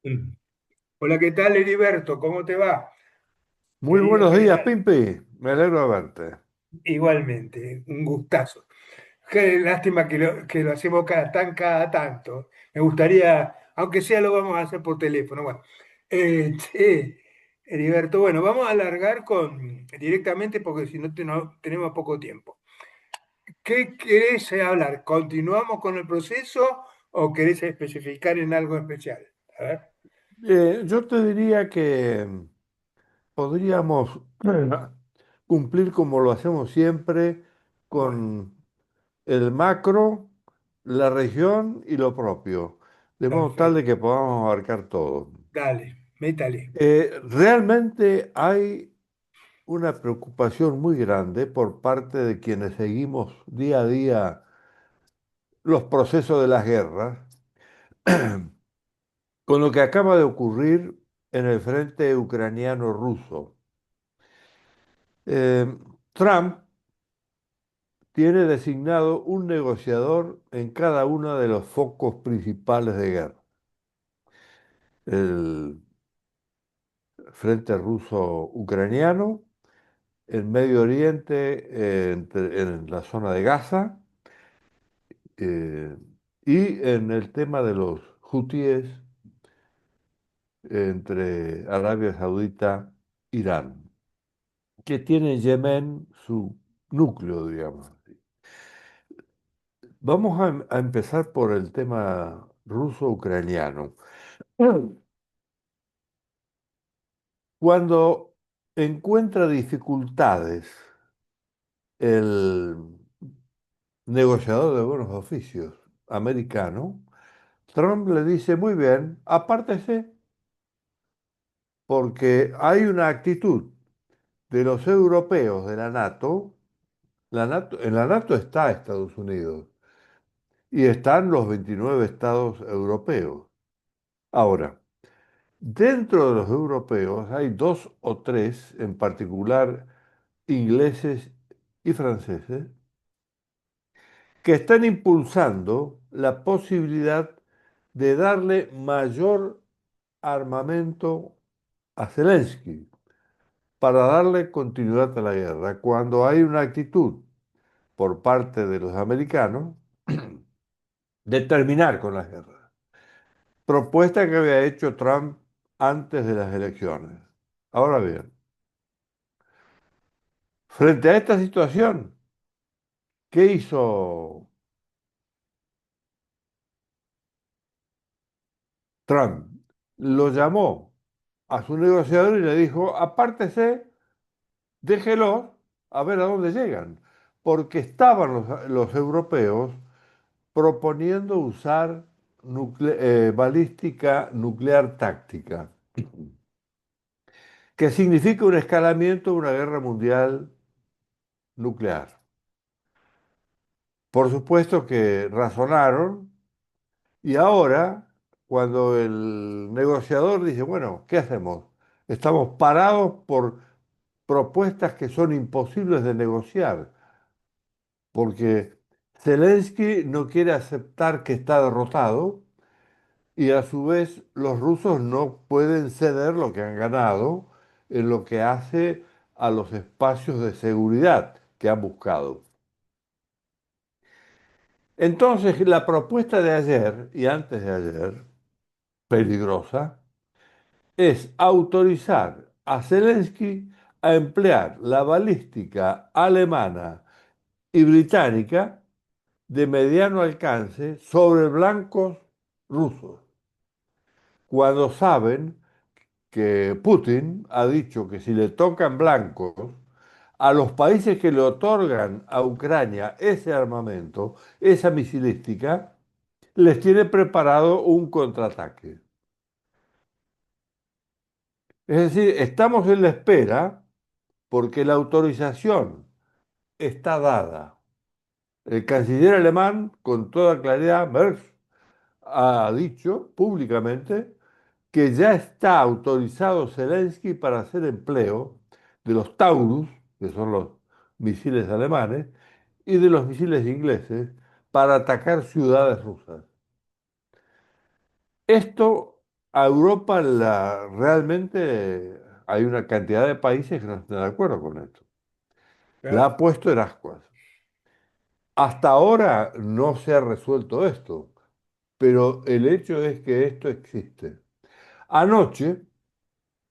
Mm. Hola, ¿qué tal, Heriberto? ¿Cómo te va? Muy Querido buenos días, Germán, Pimpi. Me alegro de verte. igualmente, un gustazo. Qué lástima que lo hacemos cada tanto. Me gustaría, aunque sea lo vamos a hacer por teléfono. Bueno, che, Heriberto, bueno, vamos a alargar directamente porque si no, no tenemos poco tiempo. ¿Qué querés hablar? ¿Continuamos con el proceso o querés especificar en algo especial? A ver. Yo te diría que podríamos cumplir como lo hacemos siempre Bueno, con el macro, la región y lo propio, de modo tal de perfecto. que podamos abarcar todo. Dale, métale. Realmente hay una preocupación muy grande por parte de quienes seguimos día a día los procesos de las guerras con lo que acaba de ocurrir en el frente ucraniano-ruso. Eh, Trump tiene designado un negociador en cada uno de los focos principales de guerra. El frente ruso-ucraniano, el Medio Oriente, en la zona de Gaza, eh, y en el tema de los hutíes entre Arabia Saudita e Irán, que tiene en Yemen su núcleo, digamos. Vamos a empezar por el tema ruso-ucraniano. Mm. Cuando encuentra dificultades el negociador de buenos oficios americano, Trump le dice, muy bien, apártese porque hay una actitud de los europeos de en la NATO está Estados Unidos y están los 29 estados europeos. Ahora, dentro de los europeos hay dos o tres, en particular ingleses y franceses, que están impulsando la posibilidad de darle mayor armamento a Zelensky para darle continuidad a la guerra, cuando hay una actitud por parte de los americanos de terminar con la guerra. Propuesta que había hecho Trump antes de las elecciones. Ahora bien, frente a esta situación, ¿qué hizo Trump? Lo llamó a su negociador y le dijo, apártese, déjelo a ver a dónde llegan, porque estaban los europeos proponiendo usar balística nuclear táctica, que significa un escalamiento de una guerra mundial nuclear. Por supuesto que razonaron. Y ahora, cuando el negociador dice, bueno, ¿qué hacemos? Estamos parados por propuestas que son imposibles de negociar, porque Zelensky no quiere aceptar que está derrotado y a su vez los rusos no pueden ceder lo que han ganado en lo que hace a los espacios de seguridad que han buscado. Entonces, la propuesta de ayer y antes de ayer, peligrosa, es autorizar a Zelensky a emplear la balística alemana y británica de mediano alcance sobre blancos rusos, cuando saben que Putin ha dicho que si le tocan blancos, a los países que le otorgan a Ucrania ese armamento, esa misilística, les tiene preparado un contraataque. Es decir, estamos en la espera porque la autorización está dada. El canciller alemán, con toda claridad, Merz, ha dicho públicamente que ya está autorizado Zelensky para hacer empleo de los Taurus, que son los misiles alemanes, y de los misiles ingleses para atacar ciudades rusas. Esto a Europa realmente hay una cantidad de países que no están de acuerdo con esto. La Claro. ha puesto en ascuas. Hasta ahora no se ha resuelto esto, pero el hecho es que esto existe. Anoche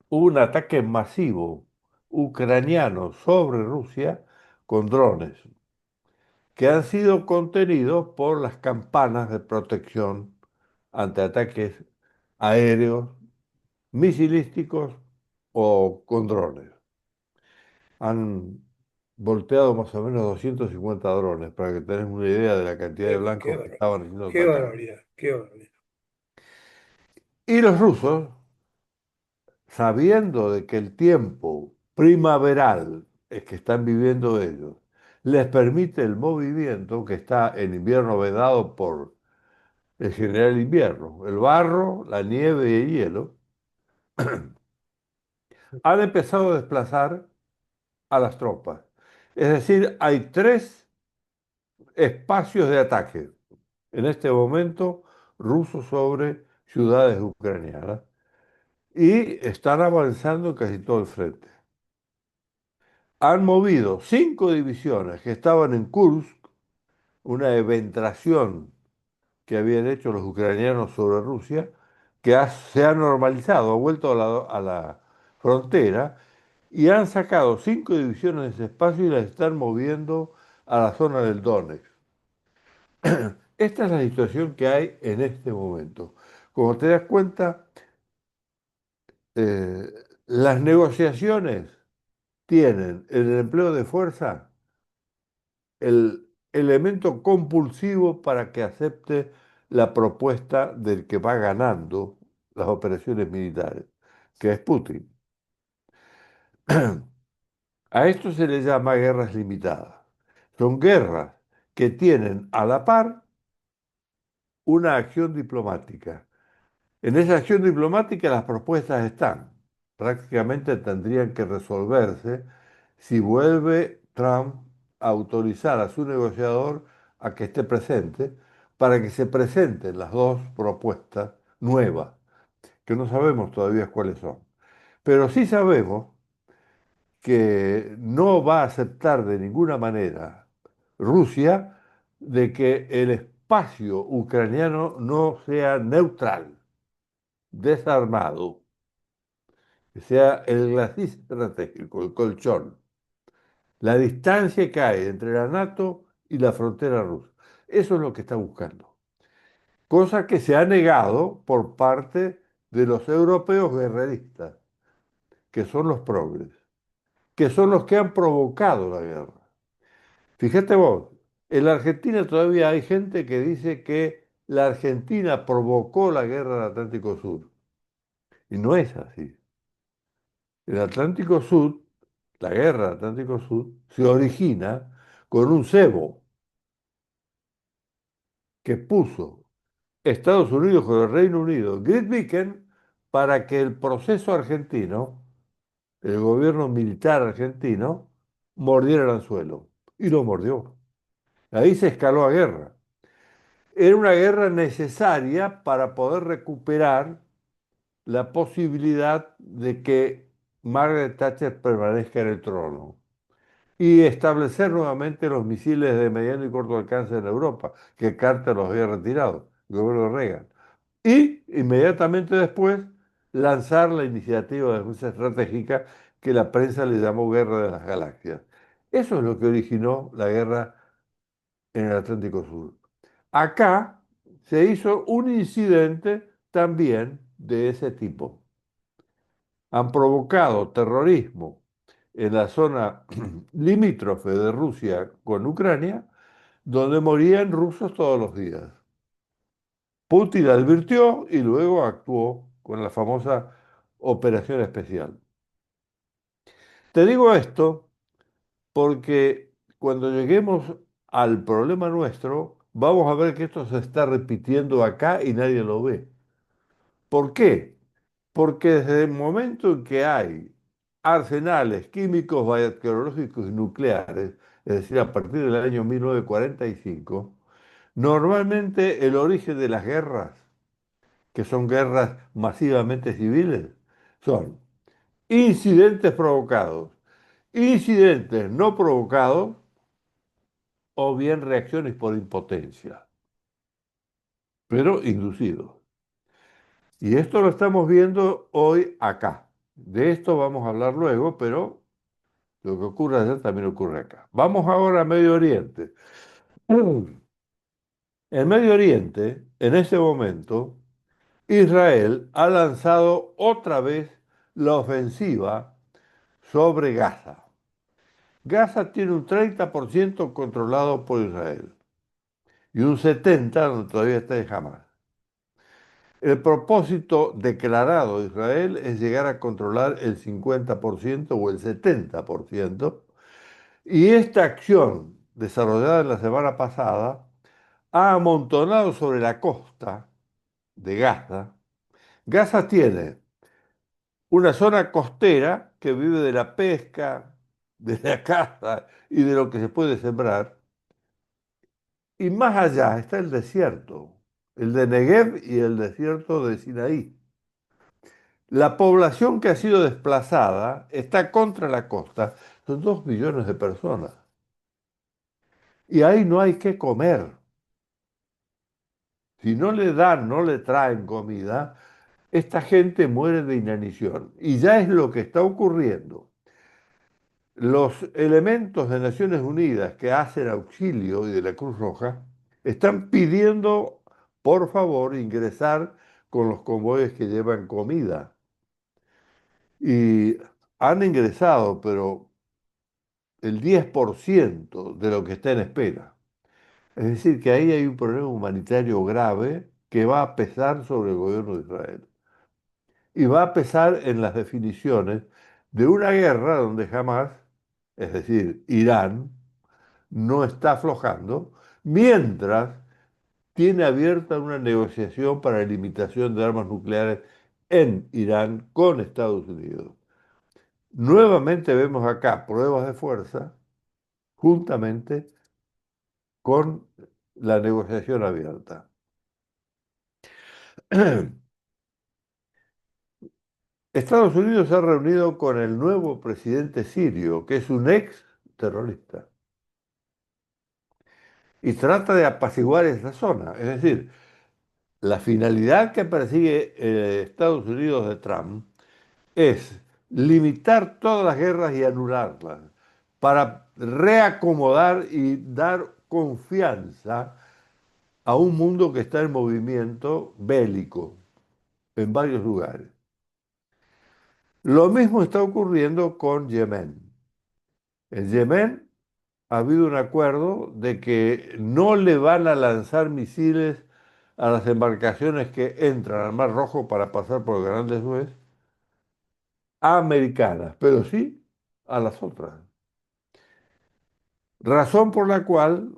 hubo un ataque masivo ucraniano sobre Rusia con drones, que han sido contenidos por las campanas de protección ante ataques aéreos, misilísticos o con drones. Han volteado más o menos 250 drones, para que tengas una idea de la cantidad de Qué blancos que estaban siendo qué atacados. barbaridad, qué barbaridad. Y los rusos, sabiendo de que el tiempo primaveral es que están viviendo ellos, les permite el movimiento que está en invierno vedado por el general invierno, el barro, la nieve y el hielo, han empezado a desplazar a las tropas. Es decir, hay tres espacios de ataque en este momento rusos sobre ciudades ucranianas y están avanzando en casi todo el frente. Han movido 5 divisiones que estaban en Kursk, una eventración que habían hecho los ucranianos sobre Rusia, se ha normalizado, ha vuelto a la frontera y han sacado 5 divisiones de ese espacio y las están moviendo a la zona del Donetsk. Esta es la situación que hay en este momento. Como te das cuenta, eh, las negociaciones tienen en el empleo de fuerza el elemento compulsivo para que acepte la propuesta del que va ganando las operaciones militares, que es Putin. A esto se le llama guerras limitadas. Son guerras que tienen a la par una acción diplomática. En esa acción diplomática las propuestas están. Prácticamente tendrían que resolverse si vuelve Trump a autorizar a su negociador a que esté presente para que se presenten las dos propuestas nuevas, que no sabemos todavía cuáles son. Pero sí sabemos que no va a aceptar de ninguna manera Rusia de que el espacio ucraniano no sea neutral, desarmado, que sea el glacis estratégico, el colchón, la distancia que hay entre la NATO y la frontera rusa. Eso es lo que está buscando. Cosa que se ha negado por parte de los europeos guerreristas, que son los progres, que son los que han provocado la guerra. Fíjate vos, en la Argentina todavía hay gente que dice que la Argentina provocó la guerra del Atlántico Sur. Y no es así. El Atlántico Sur, la guerra del Atlántico Sur, se origina con un cebo que puso Estados Unidos con el Reino Unido, Gridviken, para que el proceso argentino, el gobierno militar argentino, mordiera el anzuelo. Y lo mordió. Ahí se escaló a guerra. Era una guerra necesaria para poder recuperar la posibilidad de que Margaret Thatcher permanezca en el trono y establecer nuevamente los misiles de mediano y corto alcance en Europa, que Carter los había retirado, el gobierno de Reagan. Y inmediatamente después lanzar la iniciativa de defensa estratégica que la prensa le llamó Guerra de las Galaxias. Eso es lo que originó la guerra en el Atlántico Sur. Acá se hizo un incidente también de ese tipo. Han provocado terrorismo en la zona limítrofe de Rusia con Ucrania, donde morían rusos todos los días. Putin advirtió y luego actuó con la famosa operación especial. Te digo esto porque cuando lleguemos al problema nuestro, vamos a ver que esto se está repitiendo acá y nadie lo ve. ¿Por qué? Porque desde el momento en que hay arsenales químicos, bacteriológicos y nucleares, es decir, a partir del año 1945, normalmente el origen de las guerras que son guerras masivamente civiles, son incidentes provocados, incidentes no provocados o bien reacciones por impotencia, pero inducidos. Y esto lo estamos viendo hoy acá. De esto vamos a hablar luego, pero lo que ocurre allá también ocurre acá. Vamos ahora a Medio Oriente. En Medio Oriente, en este momento, Israel ha lanzado otra vez la ofensiva sobre Gaza. Gaza tiene un 30% controlado por Israel y un 70% donde todavía está en Hamas. El propósito declarado de Israel es llegar a controlar el 50% o el 70%, y esta acción desarrollada en la semana pasada ha amontonado sobre la costa de Gaza. Gaza tiene una zona costera que vive de la pesca, de la caza y de lo que se puede sembrar, y más allá está el desierto, el de Negev y el desierto de Sinaí. La población que ha sido desplazada está contra la costa, son 2 millones de personas. Y ahí no hay que comer. Si no le dan, no le traen comida, esta gente muere de inanición. Y ya es lo que está ocurriendo. Los elementos de Naciones Unidas que hacen auxilio y de la Cruz Roja están pidiendo, por favor, ingresar con los convoyes que llevan comida. Y han ingresado, pero el 10% de lo que está en espera. Es decir, que ahí hay un problema humanitario grave que va a pesar sobre el gobierno de Israel. Y va a pesar en las definiciones de una guerra donde jamás, es decir, Irán, no está aflojando, mientras tiene abierta una negociación para la limitación de armas nucleares en Irán con Estados Unidos. Nuevamente vemos acá pruebas de fuerza juntamente con la negociación abierta. Estados Unidos se ha reunido con el nuevo presidente sirio, que es un ex terrorista, y trata de apaciguar esa zona. Es decir, la finalidad que persigue Estados Unidos de Trump es limitar todas las guerras y anularlas para reacomodar y dar confianza a un mundo que está en movimiento bélico en varios lugares. Lo mismo está ocurriendo con Yemen. En Yemen ha habido un acuerdo de que no le van a lanzar misiles a las embarcaciones que entran al Mar Rojo para pasar por el Canal de Suez, americanas, pero sí a las otras. Razón por la cual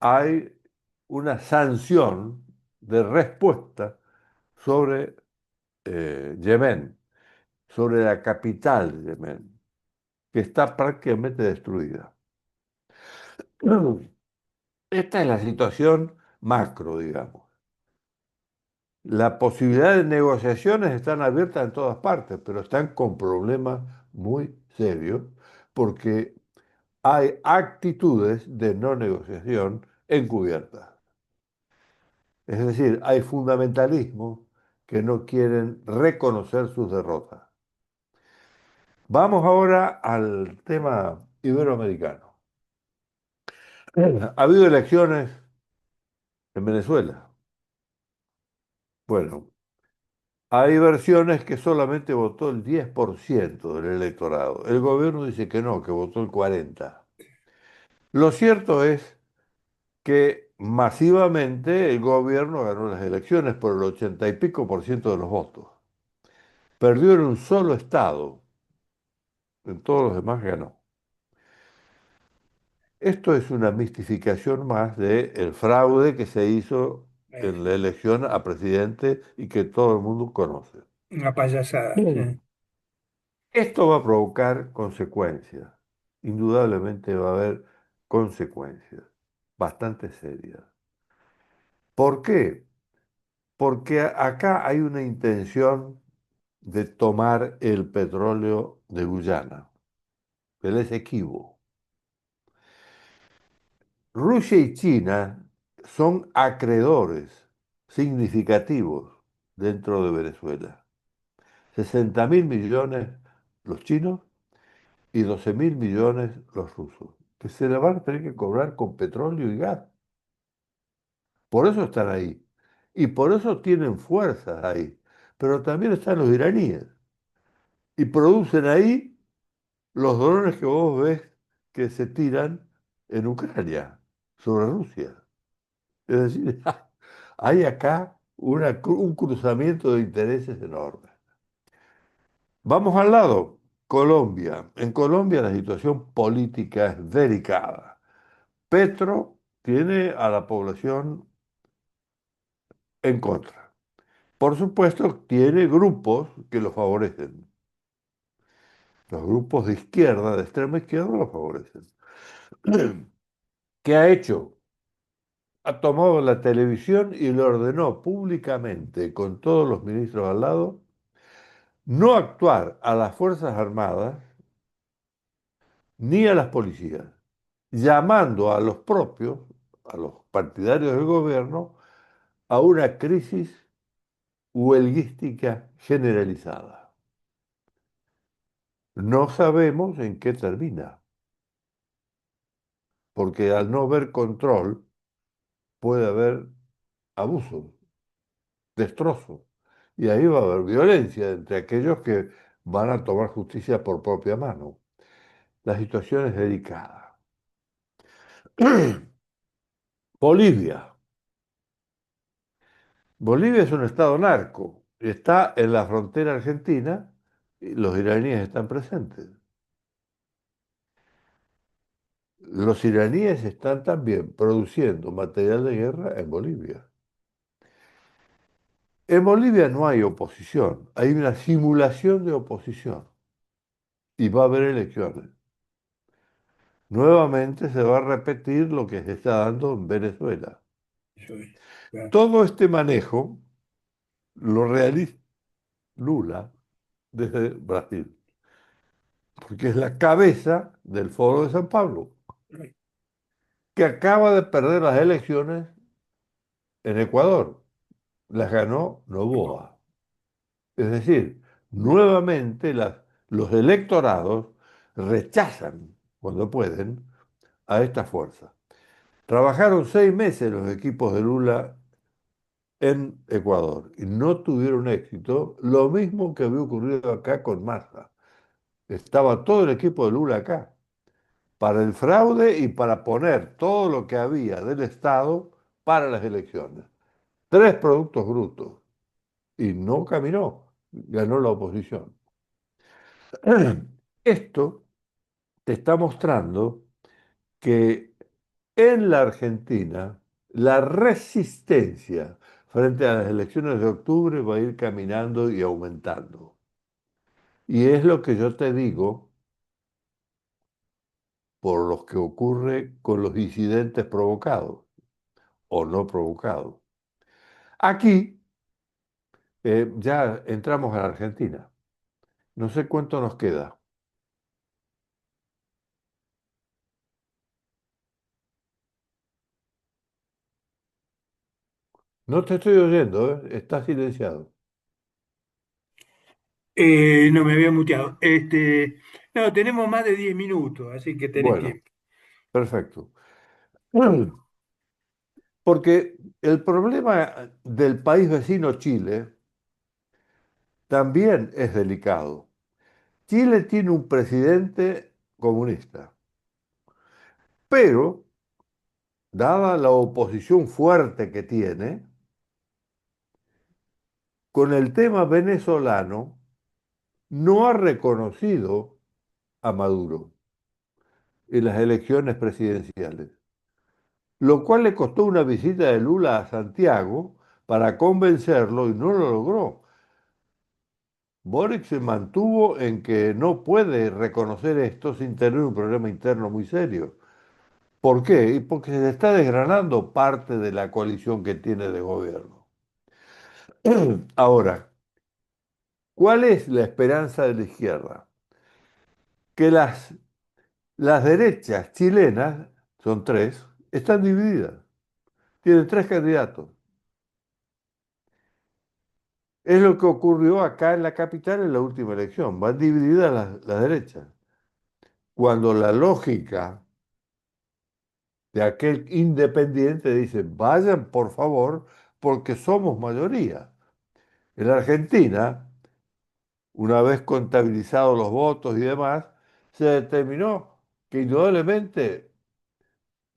hay una sanción de respuesta sobre Yemen, sobre la capital de Yemen, que está prácticamente destruida. Esta es la situación macro, digamos. Las posibilidades de negociaciones están abiertas en todas partes, pero están con problemas muy serios porque hay actitudes de no negociación encubiertas. Es decir, hay fundamentalismos que no quieren reconocer sus derrotas. Vamos ahora al tema iberoamericano. Ha habido elecciones en Venezuela. Bueno, hay versiones que solamente votó el 10% del electorado. El gobierno dice que no, que votó el 40%. Lo cierto es que masivamente el gobierno ganó las elecciones por el 80 y pico % de los votos. Perdió en un solo estado, en todos los demás ganó. Esto es una mistificación más del fraude que se hizo en la elección a presidente y que todo el mundo conoce. Una payasada. Mm. Esto va a provocar consecuencias. Indudablemente va a haber consecuencias bastante serias. ¿Por qué? Porque acá hay una intención de tomar el petróleo de Guyana, el Esequibo. Rusia y China son acreedores significativos dentro de Venezuela. 60.000 millones los chinos y 12.000 millones los rusos, que se le van a tener que cobrar con petróleo y gas. Por eso están ahí. Y por eso tienen fuerzas ahí. Pero también están los iraníes. Y producen ahí los drones que vos ves que se tiran en Ucrania sobre Rusia. Es decir, hay acá un cruzamiento de intereses enorme. Vamos al lado, Colombia. En Colombia la situación política es delicada. Petro tiene a la población en contra. Por supuesto, tiene grupos que lo favorecen. Los grupos de izquierda, de extrema izquierda, lo favorecen. ¿Qué ha hecho? Ha tomado la televisión y le ordenó públicamente, con todos los ministros al lado, no actuar a las Fuerzas Armadas ni a las policías, llamando a los propios, a los partidarios del gobierno, a una crisis huelguística generalizada. No sabemos en qué termina, porque al no haber control puede haber abusos, destrozos, y ahí va a haber violencia entre aquellos que van a tomar justicia por propia mano. La situación es delicada. Bolivia. Bolivia es un estado narco. Está en la frontera argentina y los iraníes están presentes. Los iraníes están también produciendo material de guerra en Bolivia. En Bolivia no hay oposición, hay una simulación de oposición y va a haber elecciones. Nuevamente se va a repetir lo que se está dando en Venezuela. Eso es, claro. Todo este manejo lo realiza Lula desde Brasil, porque es la cabeza del Foro de San Pablo, que acaba de perder las elecciones en Ecuador. Las ganó Noboa. Es decir, nuevamente los electorados rechazan, cuando pueden, a esta fuerza. Trabajaron 6 meses los equipos de Lula en Ecuador y no tuvieron éxito, lo mismo que había ocurrido acá con Massa. Estaba todo el equipo de Lula acá, para el fraude y para poner todo lo que había del Estado para las elecciones. 3 productos brutos. Y no caminó, ganó la oposición. Esto te está mostrando que en la Argentina la resistencia frente a las elecciones de octubre va a ir caminando y aumentando. Y es lo que yo te digo por lo que ocurre con los incidentes provocados o no provocados. Aquí ya entramos a la Argentina. No sé cuánto nos queda. No te estoy oyendo, ¿eh? Está silenciado. No me había muteado. No, tenemos más de 10 minutos, así que tenés Bueno, tiempo. perfecto. Porque el problema del país vecino Chile también es delicado. Chile tiene un presidente comunista, pero dada la oposición fuerte que tiene, con el tema venezolano no ha reconocido a Maduro en las elecciones presidenciales, lo cual le costó una visita de Lula a Santiago para convencerlo y no lo logró. Boric se mantuvo en que no puede reconocer esto sin tener un problema interno muy serio. ¿Por qué? Y porque se le está desgranando parte de la coalición que tiene de gobierno. Ahora, ¿cuál es la esperanza de la izquierda? Que las derechas chilenas, son tres, están divididas. Tienen tres candidatos. Es lo que ocurrió acá en la capital en la última elección. Van divididas las derechas. Cuando la lógica de aquel independiente dice, vayan por favor, porque somos mayoría. En la Argentina, una vez contabilizados los votos y demás, se determinó que indudablemente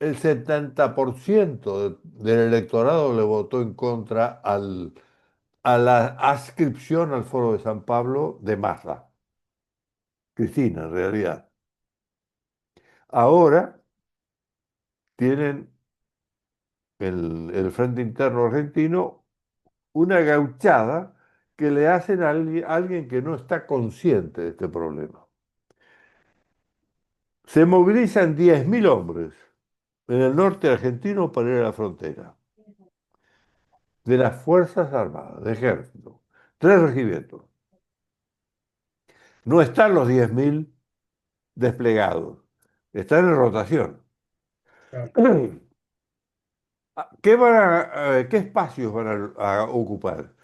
el 70% del electorado le votó en contra a la adscripción al Foro de San Pablo de Massa, Cristina en realidad. Ahora tienen el Frente Interno Argentino una gauchada que le hacen a alguien que no está consciente de este problema. Se movilizan 10.000 hombres en el norte argentino para ir a la frontera, de las Fuerzas Armadas, de ejército, tres regimientos. No están los 10.000 desplegados, están en rotación. Claro, ¿Qué espacios van a ocupar?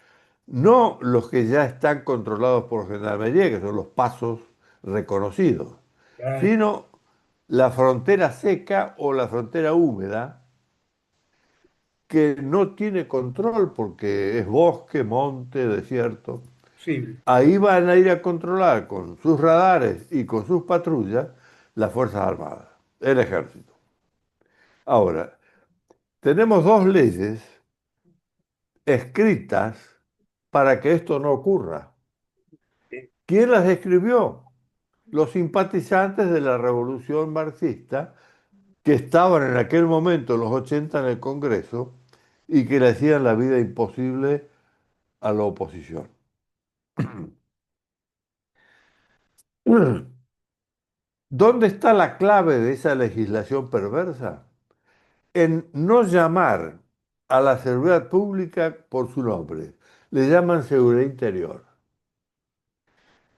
No los que ya están controlados por Gendarmería, que son los pasos reconocidos, claro, sino la frontera seca o la frontera húmeda, que no tiene control porque es bosque, monte, desierto. sí, Ahí van a ir a controlar con sus radares y con sus patrullas las Fuerzas Armadas, el ejército. Ahora, tenemos dos leyes escritas para que esto no ocurra. sí, ¿Quién las escribió? Los simpatizantes de la revolución marxista que estaban en aquel momento, en los 80 en el Congreso, y que le hacían la vida imposible a la oposición. ¿Dónde está la clave de esa legislación perversa? En no llamar a la seguridad pública por su nombre. Le llaman seguridad interior.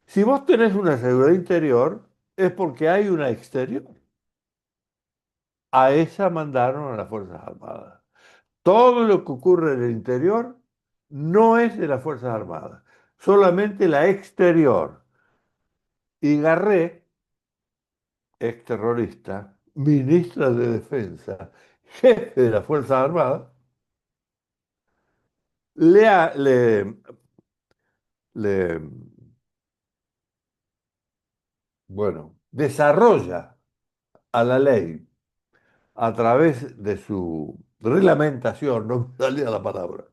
Si vos tenés una seguridad interior, es porque hay una exterior. A esa mandaron a las Fuerzas Armadas. Todo lo que ocurre en el interior no es de las Fuerzas Armadas, solamente la exterior. Y Garré, exterrorista, ministra de Defensa, jefe de las Fuerzas Armadas, le, ha- le, le, bueno, desarrolla a la ley a través de su reglamentación, no me salía la palabra,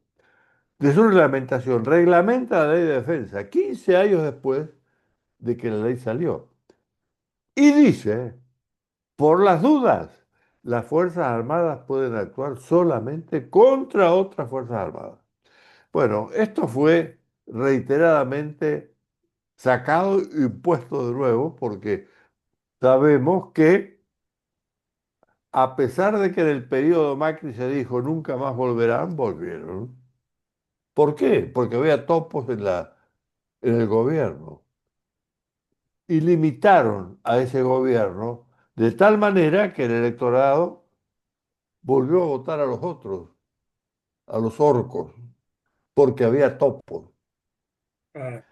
de su reglamentación, reglamenta la ley de defensa 15 años después de que la ley salió. Y dice, por las dudas, las Fuerzas Armadas pueden actuar solamente contra otras Fuerzas Armadas. Bueno, esto fue reiteradamente sacado y puesto de nuevo porque sabemos que a pesar de que en el periodo Macri se dijo nunca más volverán, volvieron. ¿Por qué? Porque había topos en el gobierno y limitaron a ese gobierno de tal manera que el electorado volvió a votar a los otros, a los orcos, porque había topos. claro,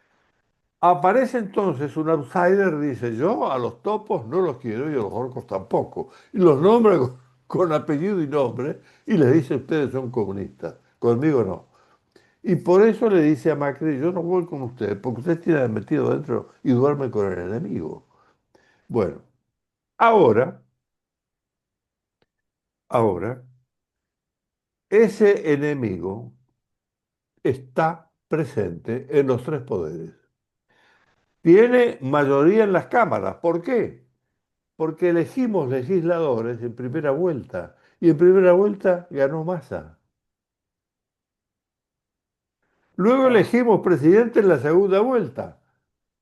Aparece entonces un outsider, dice, yo a los topos no los quiero y a los orcos tampoco. Y los nombra con apellido y nombre y les dice, ustedes son comunistas, conmigo no. Y por eso le dice a Macri, yo no voy con ustedes, porque ustedes tienen metido dentro y duermen con el enemigo. Bueno, ahora, ahora, ese enemigo está presente en los tres poderes. Tiene mayoría en las cámaras. ¿Por qué? Porque elegimos legisladores en primera vuelta y en primera vuelta ganó Massa. Luego claro, elegimos presidente en la segunda vuelta,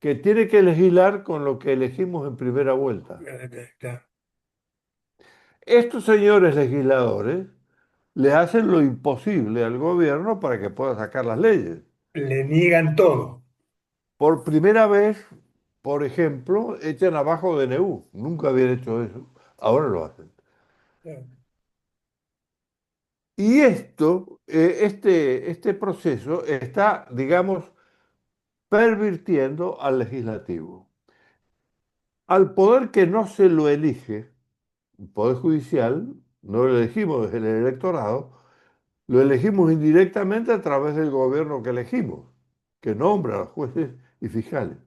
que tiene que legislar con lo que elegimos en primera vuelta. claro, claro, Estos señores legisladores le hacen lo imposible al gobierno para que pueda sacar las leyes. Le niegan todo. Por primera vez, por ejemplo, echan abajo DNU. Nunca habían hecho eso. Ahora lo hacen. Y esto, este proceso está, digamos, pervirtiendo al legislativo. Al poder que no se lo elige, el poder judicial, no lo elegimos desde el electorado, lo elegimos indirectamente a través del gobierno que elegimos, que nombra a los jueces y fiscales.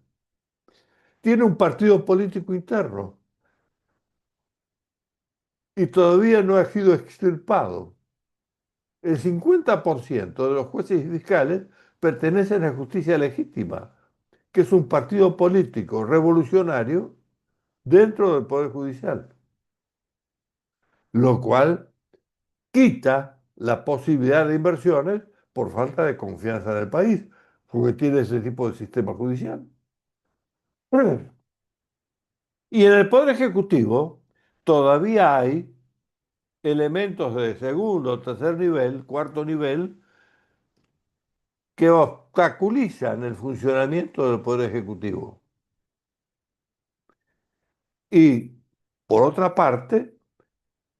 Tiene un partido político interno y todavía no ha sido extirpado. El 50% de los jueces y fiscales pertenecen a Justicia Legítima, que es un partido político revolucionario dentro del Poder Judicial, lo cual quita la posibilidad de inversiones por falta de confianza en el país, porque tiene ese tipo de sistema judicial. Y en el Poder Ejecutivo todavía hay elementos de segundo, tercer nivel, cuarto nivel, que obstaculizan el funcionamiento del Poder Ejecutivo. Y, por otra parte,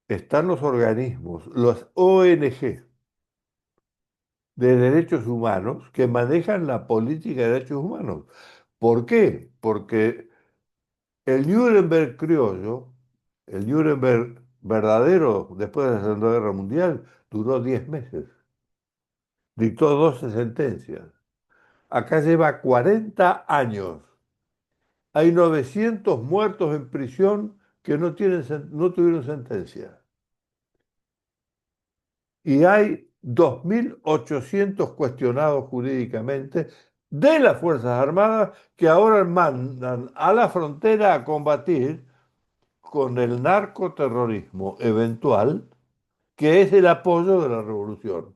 están los organismos, los ONG de derechos humanos que manejan la política de derechos humanos. ¿Por qué? Porque el Nuremberg criollo, el Nuremberg verdadero después de la Segunda Guerra Mundial, duró 10 meses. Dictó 12 sentencias. Acá lleva 40 años. Hay 900 muertos en prisión que no tuvieron sentencia. Y hay 2.800 cuestionados jurídicamente de las Fuerzas Armadas que ahora mandan a la frontera a combatir con el narcoterrorismo eventual, que es el apoyo de la revolución.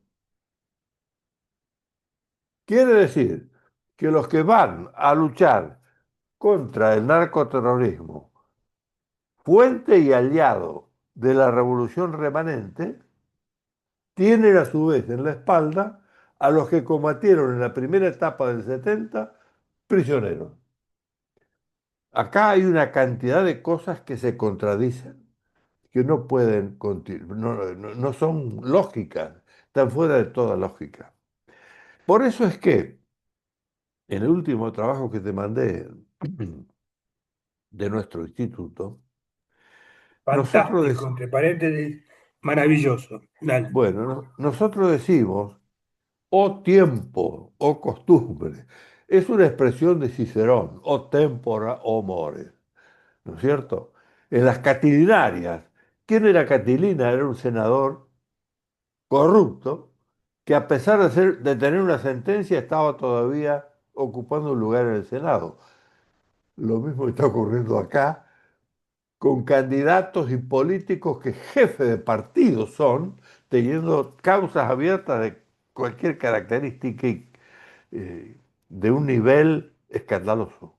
Quiere decir que los que van a luchar contra el narcoterrorismo, fuente y aliado de la revolución remanente, tienen a su vez en la espalda a los que combatieron en la primera etapa del 70 prisioneros. Acá hay una cantidad de cosas que se contradicen, que no pueden continuar, no son lógicas, están fuera de toda lógica. Por eso es que en el último trabajo que te mandé de nuestro instituto, nosotros, Fantástico, entre paréntesis, maravilloso. Dale. bueno, nosotros decimos o tiempo o costumbre. Es una expresión de Cicerón, o tempora o mores, ¿no es cierto? En las catilinarias, ¿quién era Catilina? Era un senador corrupto que a pesar de tener una sentencia estaba todavía ocupando un lugar en el Senado. Lo mismo está ocurriendo acá con candidatos y políticos que jefes de partido son, teniendo causas abiertas de cualquier característica y de un nivel escandaloso,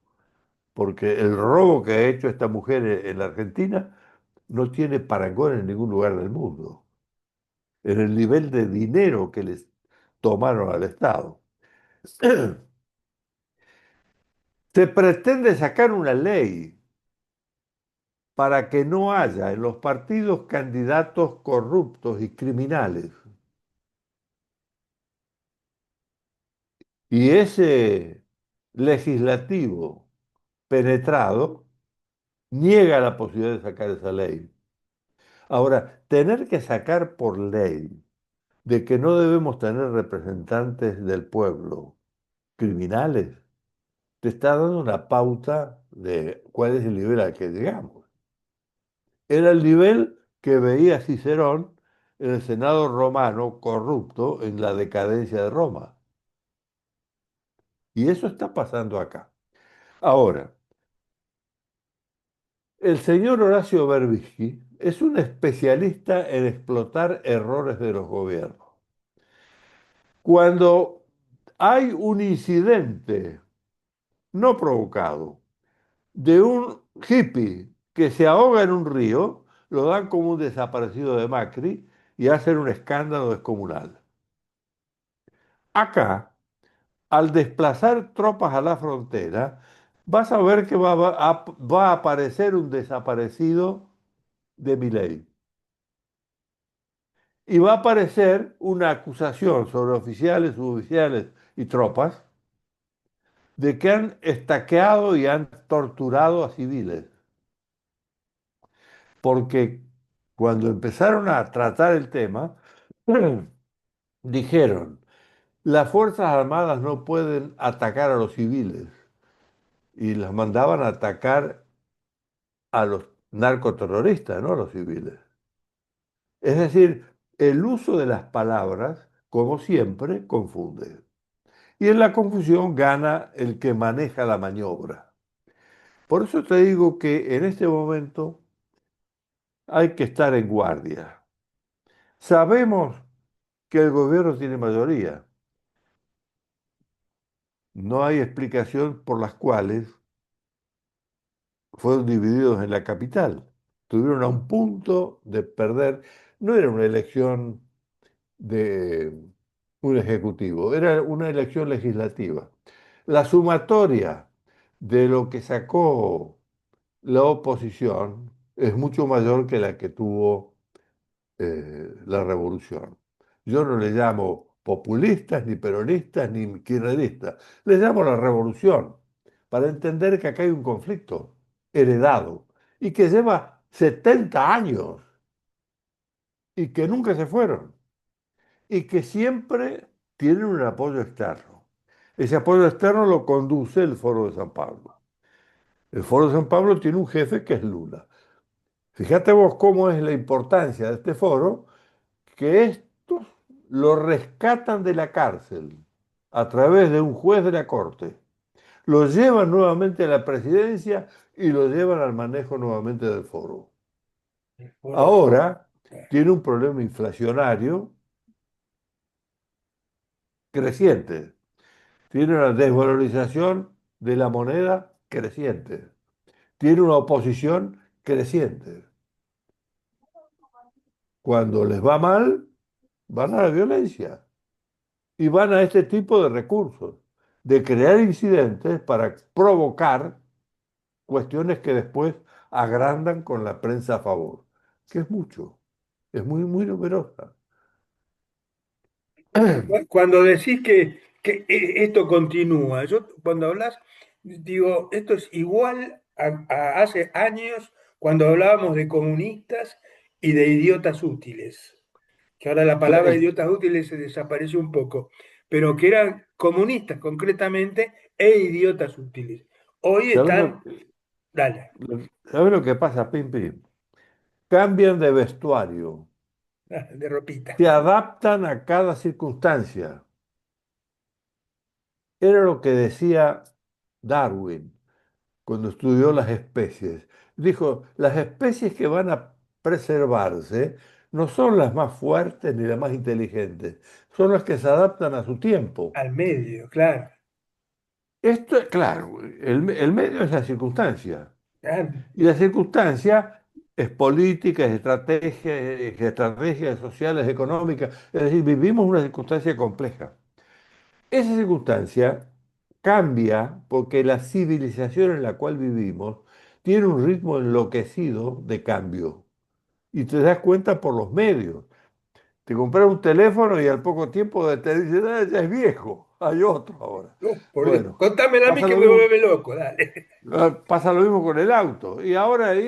porque el robo que ha hecho esta mujer en la Argentina no tiene parangón en ningún lugar del mundo, en el nivel de dinero que les tomaron al Estado. Se pretende sacar una ley para que no haya en los partidos candidatos corruptos y criminales. Y ese legislativo penetrado niega la posibilidad de sacar esa ley. Ahora, tener que sacar por ley de que no debemos tener representantes del pueblo criminales, te está dando una pauta de cuál es el nivel al que llegamos. Era el nivel que veía Cicerón en el Senado romano corrupto en la decadencia de Roma. Y eso está pasando acá. Ahora, el señor Horacio Berbisky es un especialista en explotar errores de los gobiernos. Cuando hay un incidente no provocado de un hippie que se ahoga en un río, lo dan como un desaparecido de Macri y hacen un escándalo descomunal. Acá, al desplazar tropas a la frontera, vas a ver que va a aparecer un desaparecido de Milei. Y va a aparecer una acusación sobre oficiales, suboficiales y tropas de que han estaqueado y han torturado a civiles. Porque cuando empezaron a tratar el tema, dijeron, las Fuerzas Armadas no pueden atacar a los civiles y las mandaban a atacar a los narcoterroristas, no a los civiles. Es decir, el uso de las palabras, como siempre, confunde. Y en la confusión gana el que maneja la maniobra. Por eso te digo que en este momento hay que estar en guardia. Sabemos que el gobierno tiene mayoría. No hay explicación por las cuales fueron divididos en la capital. Tuvieron a un punto de perder. No era una elección de un ejecutivo, era una elección legislativa. La sumatoria de lo que sacó la oposición es mucho mayor que la que tuvo la revolución. Yo no le llamo populistas, ni peronistas, ni kirchneristas. Le llamo la revolución, para entender que acá hay un conflicto heredado y que lleva 70 años y que nunca se fueron y que siempre tienen un apoyo externo. Ese apoyo externo lo conduce el Foro de San Pablo. El Foro de San Pablo tiene un jefe que es Lula. Fíjate vos cómo es la importancia de este foro, que estos lo rescatan de la cárcel a través de un juez de la corte, lo llevan nuevamente a la presidencia y lo llevan al manejo nuevamente del foro. El foro de- Ahora tiene un problema inflacionario creciente, tiene una desvalorización de la moneda creciente, tiene una oposición creciente. Cuando les va mal, van a la violencia. Y van a este tipo de recursos, de crear incidentes para provocar cuestiones que después agrandan con la prensa a favor, que es mucho, es muy, muy numerosa. Cuando decís que esto continúa, yo cuando hablas, digo, esto es igual a hace años cuando hablábamos de comunistas y de idiotas útiles, que ahora la palabra Eh, idiotas útiles se desapareció un poco, pero que eran comunistas concretamente e idiotas útiles. Hoy ¿Sabes están, dale, sabes lo que pasa, Pimpi? Cambian de vestuario, de ropita. se adaptan a cada circunstancia. Era lo que decía Darwin cuando estudió las especies. Dijo, las especies que van a preservarse no son las más fuertes ni las más inteligentes, son las que se adaptan a su tiempo. Al medio, claro. Esto es claro, el medio es la circunstancia. Claro. Y la circunstancia es política, es estrategia sociales, económicas. Es decir, vivimos una circunstancia compleja. Esa circunstancia cambia porque la civilización en la cual vivimos tiene un ritmo enloquecido de cambio. Y te das cuenta por los medios. Te compras un teléfono y al poco tiempo te dicen, "Ah, ya es viejo, hay otro ahora". Por Dios. Bueno, Contámela a mí pasa que lo me mismo, vuelve loco, dale. pasa lo mismo con el auto. Y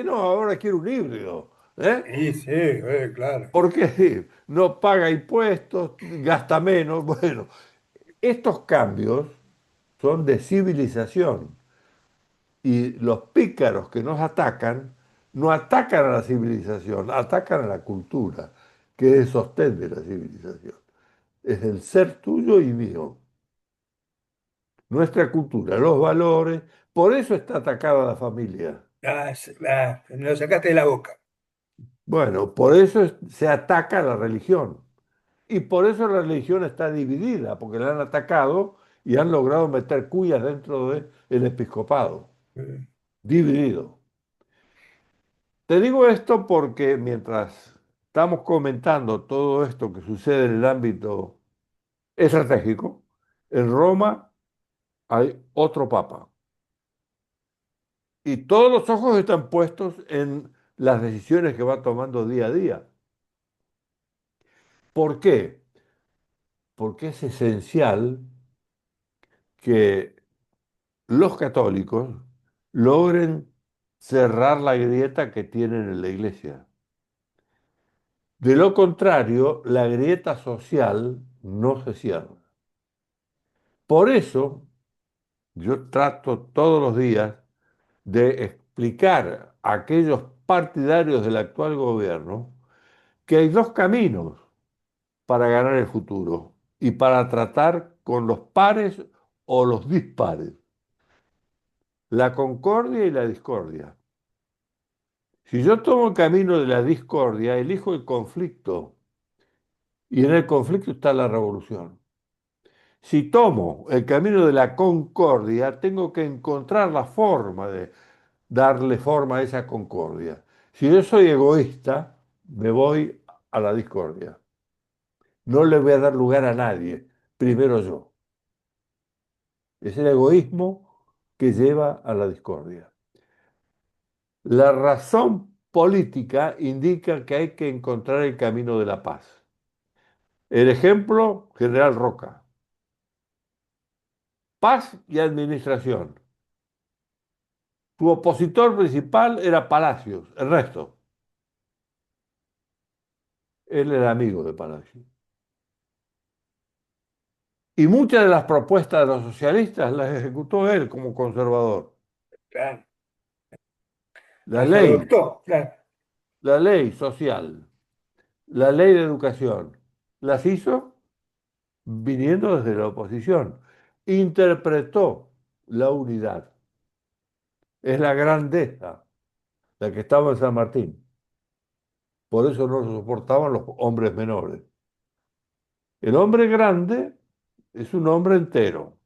no, ahora quiero un híbrido. ¿Eh? Sí, sí, claro. ¿Por qué? No paga impuestos, gasta menos. Bueno, estos cambios son de civilización. Y los pícaros que nos atacan, no atacan a la civilización, atacan a la cultura, que es el sostén de la civilización. Es el ser tuyo y mío, nuestra cultura, los valores. Por eso está atacada la familia. Me lo sacaste de la boca. Bueno, por eso se ataca la religión. Y por eso la religión está dividida, porque la han atacado y han logrado meter cuyas dentro del episcopado, Eh, dividido. Te digo esto porque mientras estamos comentando todo esto que sucede en el ámbito estratégico, en Roma hay otro papa y todos los ojos están puestos en las decisiones que va tomando día a día. ¿Por qué? Porque es esencial que los católicos logren cerrar la grieta que tienen en la iglesia. De lo contrario, la grieta social no se cierra. Por eso, yo trato todos los días de explicar a aquellos partidarios del actual gobierno que hay dos caminos para ganar el futuro y para tratar con los pares o los dispares, la concordia y la discordia. Si yo tomo el camino de la discordia, elijo el conflicto y en el conflicto está la revolución. Si tomo el camino de la concordia, tengo que encontrar la forma de darle forma a esa concordia. Si yo soy egoísta, me voy a la discordia. No le voy a dar lugar a nadie, primero yo. Es el egoísmo que lleva a la discordia. La razón política indica que hay que encontrar el camino de la paz. El ejemplo, General Roca. Paz y administración. Su opositor principal era Palacios, el resto. Él era amigo de Palacios. Y muchas de las propuestas de los socialistas las ejecutó él como conservador. Claro, La las ley, adoptó, claro. la ley social, la ley de educación, las hizo viniendo desde la oposición. Interpretó la unidad. Es la grandeza la que estaba en San Martín. Por eso no lo soportaban los hombres menores. El hombre grande es un hombre entero,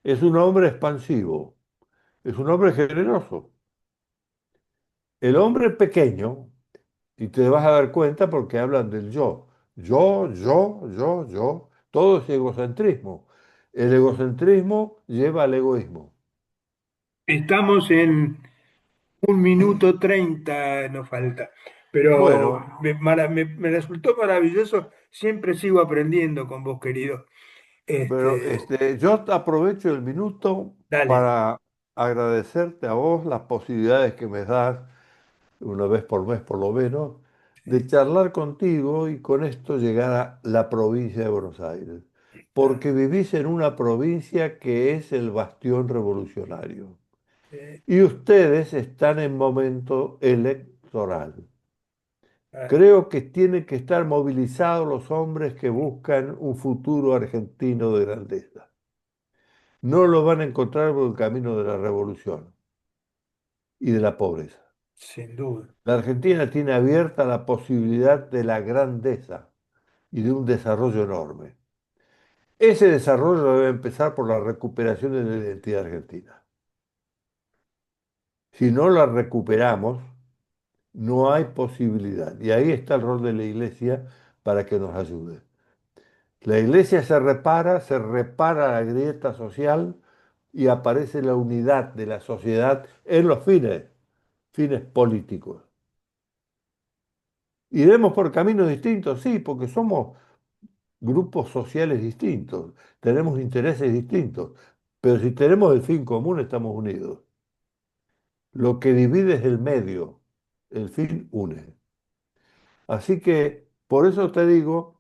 es un hombre expansivo, es un hombre generoso. El hombre pequeño, y te vas a dar cuenta porque hablan del yo, yo, todo es egocentrismo. El egocentrismo lleva al egoísmo. Estamos en 1 minuto 30, nos falta. Pero Bueno, me resultó maravilloso. Siempre sigo aprendiendo con vos, querido. pero Este, yo aprovecho el minuto dale. para agradecerte a vos las posibilidades que me das, una vez por mes por lo menos, de Sí, charlar contigo y con esto llegar a la provincia de Buenos Aires, claro, porque vivís en una provincia que es el bastión revolucionario sí, y ustedes están en momento electoral. claro, Creo que tienen que estar movilizados los hombres que buscan un futuro argentino de grandeza. No lo van a encontrar por el camino de la revolución y de la pobreza. sin duda. La Argentina tiene abierta la posibilidad de la grandeza y de un desarrollo enorme. Ese desarrollo debe empezar por la recuperación de la identidad argentina. Si no la recuperamos, no hay posibilidad. Y ahí está el rol de la iglesia para que nos ayude. La iglesia se repara la grieta social y aparece la unidad de la sociedad en los fines políticos. ¿Iremos por caminos distintos? Sí, porque somos grupos sociales distintos, tenemos intereses distintos, pero si tenemos el fin común estamos unidos. Lo que divide es el medio, el fin une. Así que por eso te digo